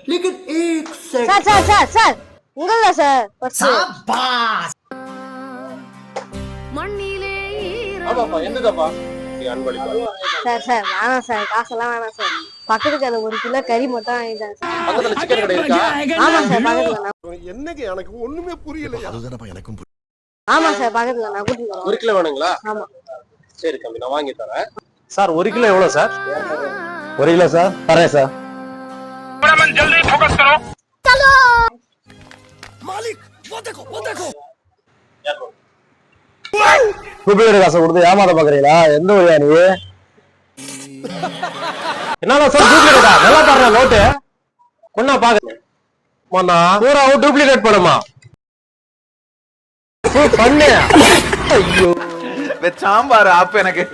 लेकिन एक second sir sir sir sir உங்களா சார் ஃபர்ஸ்ட் ஆமாப்பா என்னதாப்பா நீ அன்பளிப்பா சார் சார் வேணாம் சார் காசெல்லாம் வேணாம் சார் பக்கத்துக்கு அந்த 1 கிலோ கறி மட்டும் வாங்கிட்டாங்க சார் பக்கத்துல சிக்கன் கடை இருக்கா? ஆமா சார் பக்கத்துல என்னங்க எனக்கு ஒண்ணுமே புரியல. அதுதானப்பா எனக்கும் புரியல. ஆமா சார் பக்கத்துல நான் கூட்டிட்டு வரேன். 1 கிலோ வேணுங்களா? ஆமா சரி தம்பி நான் வாங்கி தரேன். சார் 1 கிலோ எவ்வளவு சார்? 1 கிலோ சார் தரேன் சார். जल्दी फोकस करो। மாலிக் वो देखो டூப்ளிகேட் காசை கொடுத்து ஏமாத்த பாக்குறீங்களா? எந்த வழியா நீ? என்னடா சார் டூப்ளிகேட்டா? நல்லா தர்ற நோட்டு பொண்ணா பாக்க மண்ணா பூராவும் டூப்ளிகேட் பண்ணுமா? பண்ணு. ஐயோ சாம்பார் ஆப் எனக்கு